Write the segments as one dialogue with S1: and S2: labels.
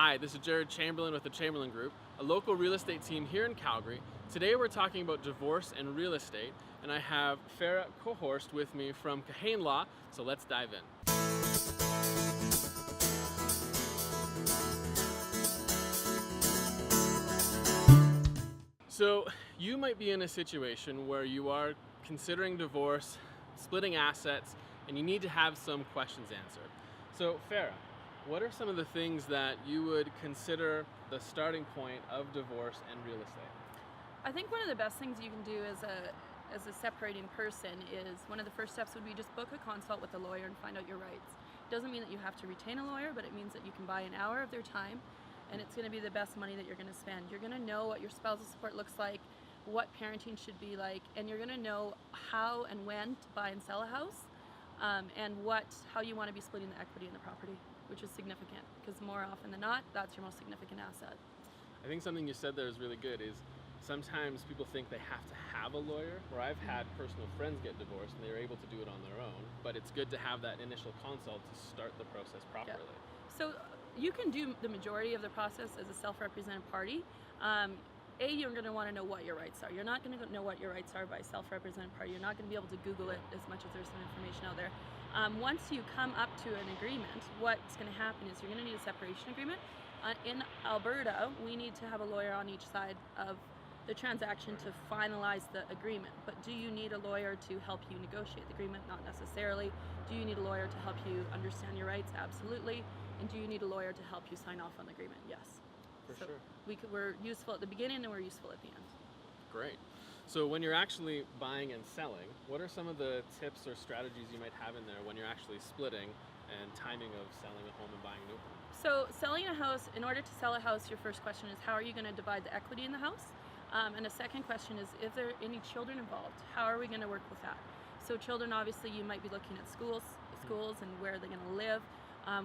S1: Hi, this is Jared Chamberlain with the Chamberlain Group, a local real estate team here in Calgary. Today we're talking about divorce and real estate, and I have Farrah Kohorst with me from Kahane Law, so let's dive in. So you might be in a situation where you are considering divorce, splitting assets, and you need to have some questions answered. So Farrah, what are some of the things that you would consider the starting point of divorce and real estate?
S2: I think one of the best things you can do as a separating person is one of the first steps would be just book a consult with a lawyer and find out your rights. It doesn't mean that you have to retain a lawyer, but it means that you can buy an hour of their time, and it's going to be the best money that you're going to spend. You're going to know what your spousal support looks like, what parenting should be like, and you're going to know how and when to buy and sell a house, and how you want to be splitting the equity in the property, which is significant because more often than not, that's your most significant asset.
S1: I think something you said there is really good is sometimes people think they have to have a lawyer, where I've had personal friends get divorced and they were able to do it on their own, but it's good to have that initial consult to start the process properly.
S2: Yeah. So you can do the majority of the process as a self-represented party. You're going to want to know what your rights are. You're not going to know what your rights are by self-represented party. You're not going to be able to Google it as much as there's some information out there. Once you come up to an agreement, what's going to happen is you're going to need a separation agreement. In Alberta, we need to have a lawyer on each side of the transaction to finalize the agreement. But do you need a lawyer to help you negotiate the agreement? Not necessarily. Do you need a lawyer to help you understand your rights? Absolutely. And do you need a lawyer to help you sign off on the agreement? Yes.
S1: For sure.
S2: We're useful at the beginning and we're useful at the end.
S1: Great. So when you're actually buying and selling, what are some of the tips or strategies you might have in there when you're actually splitting and timing of selling a home and buying a new home?
S2: So selling a house, in order to sell a house, your first question is how are you going to divide the equity in the house? And a second question is if there are any children involved, how are we going to work with that? So children, obviously you might be looking at schools and where they're going to live.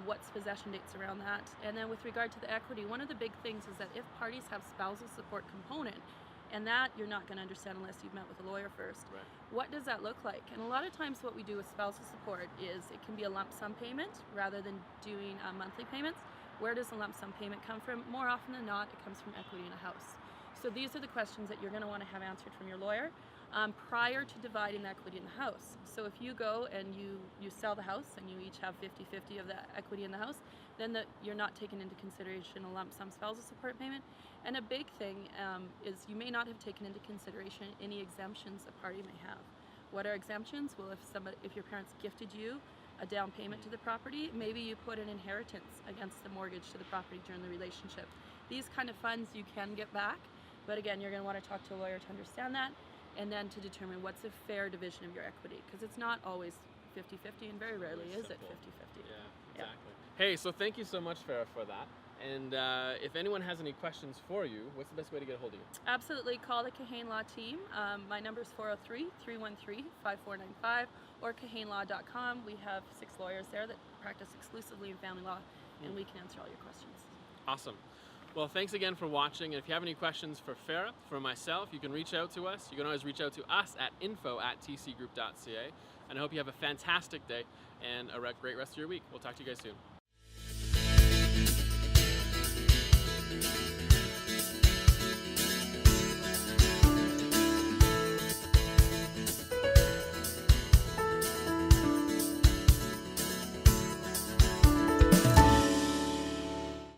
S2: What's possession dates around that, and then with regard to the equity, one of the big things is that if parties have spousal support component, and that you're not going to understand unless you've met with a lawyer first.
S1: Right.
S2: What does that look like? And a lot of times what we do with spousal support is it can be a lump sum payment rather than doing monthly payments. Where does the lump sum payment come from? More often than not, it comes from equity in a house. So these are the questions that you're going to want to have answered from your lawyer prior to dividing the equity in the house. So if you go and you sell the house and you each have 50-50 of the equity in the house, then you're not taking into consideration a lump sum spousal support payment. And a big thing is you may not have taken into consideration any exemptions a party may have. What are exemptions? Well, if your parents gifted you a down payment to the property, maybe you put an inheritance against the mortgage to the property during the relationship. These kind of funds you can get back, but again, you're going to want to talk to a lawyer to understand that, and then to determine what's a fair division of your equity, because it's not always 50-50, and very rarely is it 50-50.
S1: Yeah, exactly. Hey, so thank you so much, Farrah, for that. And if anyone has any questions for you, what's the best way to get a hold of you?
S2: Absolutely. Call the Kahane Law team. My number is 403-313-5495 or kahanelaw.com. We have 6 lawyers there that practice exclusively in family law, and we can answer all your questions.
S1: Awesome. Well, thanks again for watching, and if you have any questions for Farrah, for myself, you can reach out to us. You can always reach out to us at info@tcgroup.ca, and I hope you have a fantastic day and a great rest of your week. We'll talk to you guys soon.